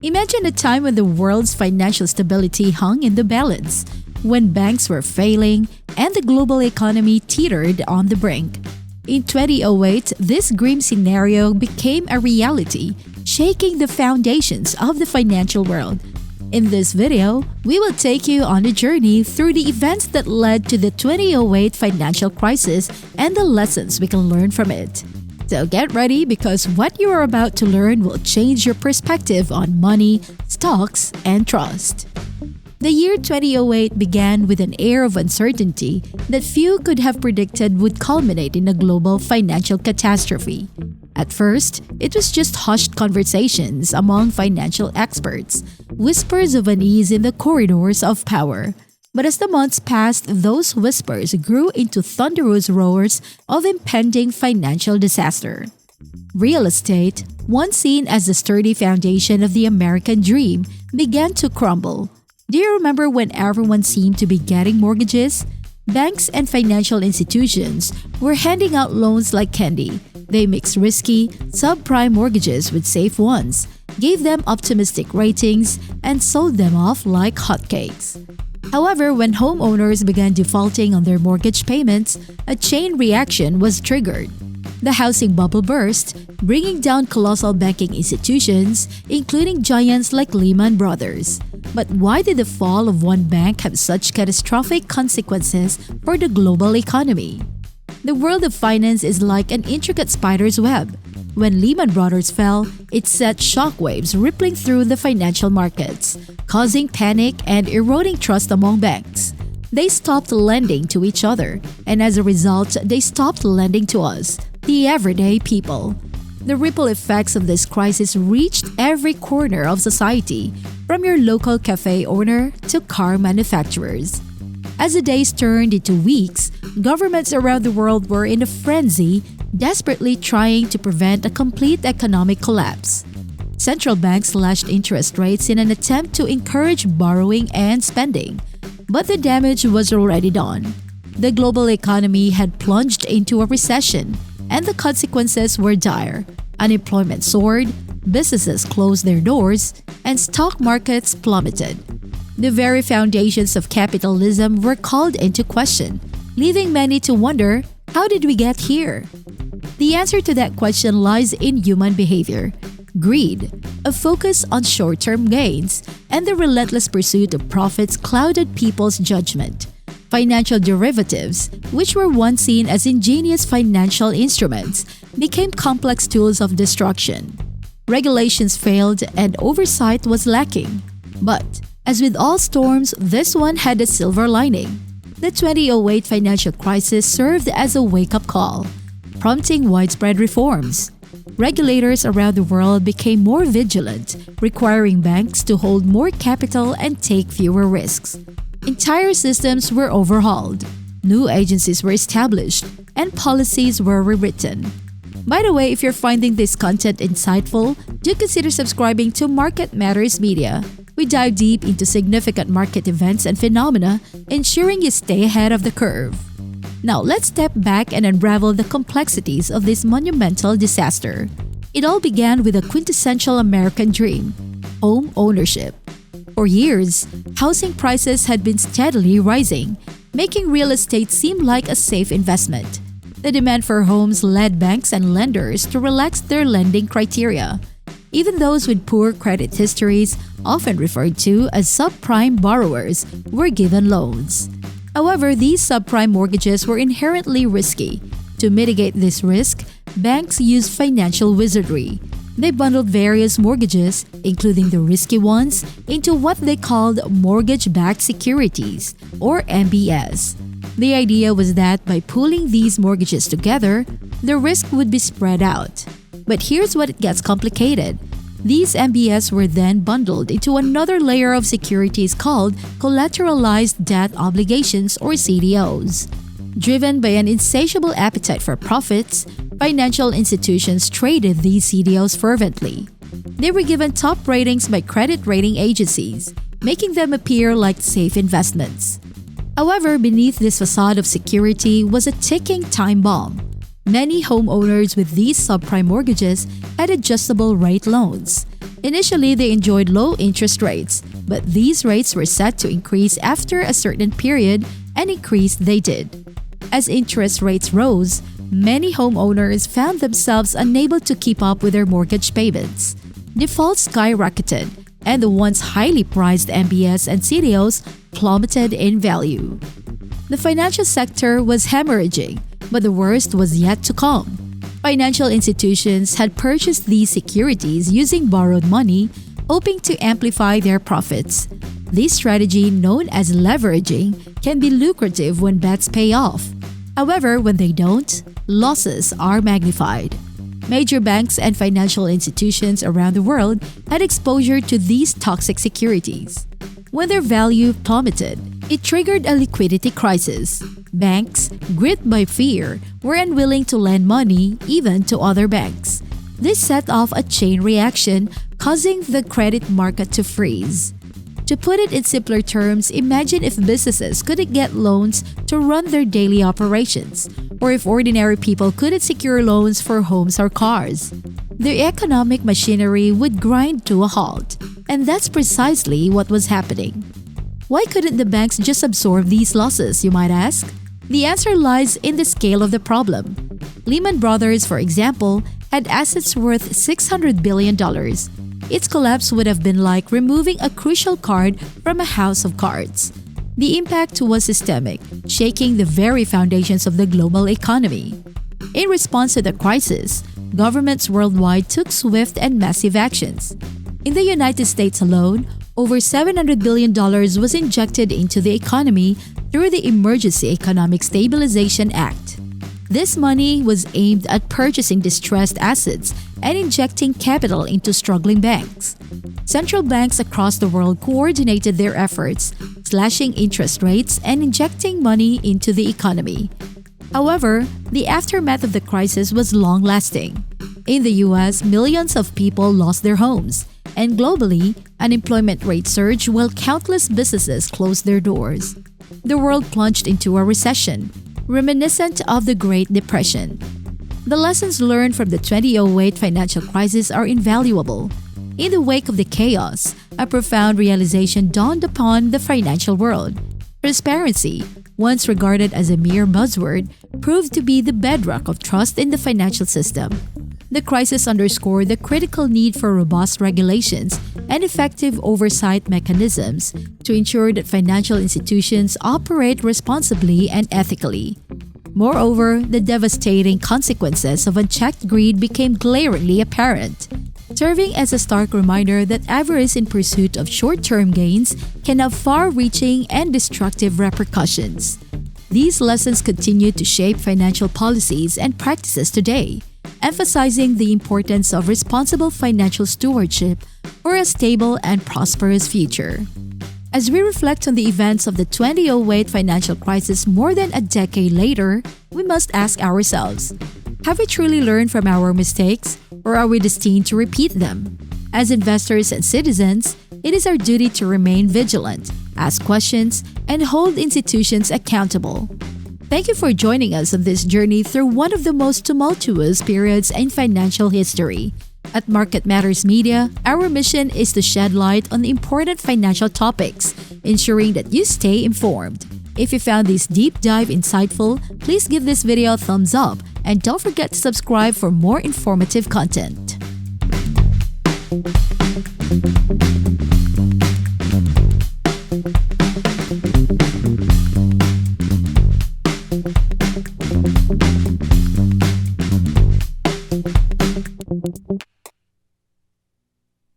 Imagine a time when the world's financial stability hung in the balance, when banks were failing and the global economy teetered on the brink. In 2008, this grim scenario became a reality, shaking the foundations of the financial world. In this video, we will take you on a journey through the events that led to the 2008 financial crisis and the lessons we can learn from it. So get ready because what you are about to learn will change your perspective on money, stocks, and trust. The year 2008 began with an air of uncertainty that few could have predicted would culminate in a global financial catastrophe. At first, it was just hushed conversations among financial experts, whispers of unease in the corridors of power. But as the months passed, those whispers grew into thunderous roars of impending financial disaster. Real estate, once seen as the sturdy foundation of the American dream, began to crumble. Do you remember when everyone seemed to be getting mortgages? Banks and financial institutions were handing out loans like candy. They mixed risky, subprime mortgages with safe ones, gave them optimistic ratings, and sold them off like hotcakes. However, when homeowners began defaulting on their mortgage payments, a chain reaction was triggered. The housing bubble burst, bringing down colossal banking institutions, including giants like Lehman Brothers. But why did the fall of one bank have such catastrophic consequences for the global economy? The world of finance is like an intricate spider's web. When Lehman Brothers fell, it set shockwaves rippling through the financial markets, causing panic and eroding trust among banks. They stopped lending to each other, and as a result, they stopped lending to us, the everyday people. The ripple effects of this crisis reached every corner of society, from your local cafe owner to car manufacturers. As the days turned into weeks, governments around the world were in a frenzy, desperately trying to prevent a complete economic collapse. Central banks slashed interest rates in an attempt to encourage borrowing and spending. But the damage was already done. The global economy had plunged into a recession, and the consequences were dire. Unemployment soared, businesses closed their doors, and stock markets plummeted. The very foundations of capitalism were called into question, leaving many to wonder, how did we get here? The answer to that question lies in human behavior. Greed, a focus on short-term gains, and the relentless pursuit of profits clouded people's judgment. Financial derivatives, which were once seen as ingenious financial instruments, became complex tools of destruction. Regulations failed and oversight was lacking. But, as with all storms, this one had a silver lining. The 2008 financial crisis served as a wake-up call, prompting widespread reforms. Regulators around the world became more vigilant, requiring banks to hold more capital and take fewer risks. Entire systems were overhauled, new agencies were established, and policies were rewritten. By the way, if you're finding this content insightful, do consider subscribing to Market Matters Media. We dive deep into significant market events and phenomena, ensuring you stay ahead of the curve. Now, let's step back and unravel the complexities of this monumental disaster. It all began with a quintessential American dream: home ownership. For years, housing prices had been steadily rising, making real estate seem like a safe investment. The demand for homes led banks and lenders to relax their lending criteria. Even those with poor credit histories, often referred to as subprime borrowers, were given loans. However, these subprime mortgages were inherently risky. To mitigate this risk, banks used financial wizardry. They bundled various mortgages, including the risky ones, into what they called mortgage-backed securities, or MBS. The idea was that by pooling these mortgages together, the risk would be spread out. But here's what it gets complicated. These MBS were then bundled into another layer of securities called collateralized debt obligations, or CDOs. Driven by an insatiable appetite for profits, financial institutions traded these CDOs fervently. They were given top ratings by credit rating agencies, making them appear like safe investments. However, beneath this facade of security was a ticking time bomb. Many homeowners with these subprime mortgages had adjustable rate loans. Initially, they enjoyed low interest rates, but these rates were set to increase after a certain period, and increase they did. As interest rates rose, many homeowners found themselves unable to keep up with their mortgage payments. Defaults skyrocketed, and the once highly prized MBS and CDOs plummeted in value. The financial sector was hemorrhaging, but the worst was yet to come. Financial institutions had purchased these securities using borrowed money, hoping to amplify their profits. This strategy, known as leveraging, can be lucrative when bets pay off. However, when they don't, losses are magnified. Major banks and financial institutions around the world had exposure to these toxic securities. When their value plummeted, it triggered a liquidity crisis. Banks, gripped by fear, were unwilling to lend money even to other banks. This set off a chain reaction, causing the credit market to freeze. To put it in simpler terms, imagine if businesses couldn't get loans to run their daily operations, or if ordinary people couldn't secure loans for homes or cars. The economic machinery would grind to a halt, and that's precisely what was happening. Why couldn't the banks just absorb these losses, you might ask? The answer lies in the scale of the problem. Lehman Brothers, for example, had assets worth $600 billion. Its collapse would have been like removing a crucial card from a house of cards. The impact was systemic, shaking the very foundations of the global economy. In response to the crisis, governments worldwide took swift and massive actions. In the United States alone, over $700 billion was injected into the economy through the Emergency Economic Stabilization Act. This money was aimed at purchasing distressed assets and injecting capital into struggling banks. Central banks across the world coordinated their efforts, slashing interest rates and injecting money into the economy. However, the aftermath of the crisis was long-lasting. In the US, millions of people lost their homes, and globally, unemployment rates surged while countless businesses closed their doors. The world plunged into a recession, reminiscent of the Great Depression. The lessons learned from the 2008 financial crisis are invaluable. In the wake of the chaos, a profound realization dawned upon the financial world. Transparency, once regarded as a mere buzzword, proved to be the bedrock of trust in the financial system. The crisis underscored the critical need for robust regulations and effective oversight mechanisms to ensure that financial institutions operate responsibly and ethically. Moreover, the devastating consequences of unchecked greed became glaringly apparent, serving as a stark reminder that avarice in pursuit of short-term gains can have far-reaching and destructive repercussions. These lessons continue to shape financial policies and practices today, emphasizing the importance of responsible financial stewardship for a stable and prosperous future. As we reflect on the events of the 2008 financial crisis more than a decade later, we must ask ourselves, have we truly learned from our mistakes, or are we destined to repeat them? As investors and citizens, it is our duty to remain vigilant, ask questions, and hold institutions accountable. Thank you for joining us on this journey through one of the most tumultuous periods in financial history. At Market Matters Media, our mission is to shed light on important financial topics, ensuring that you stay informed. If you found this deep dive insightful, please give this video a thumbs up and don't forget to subscribe for more informative content.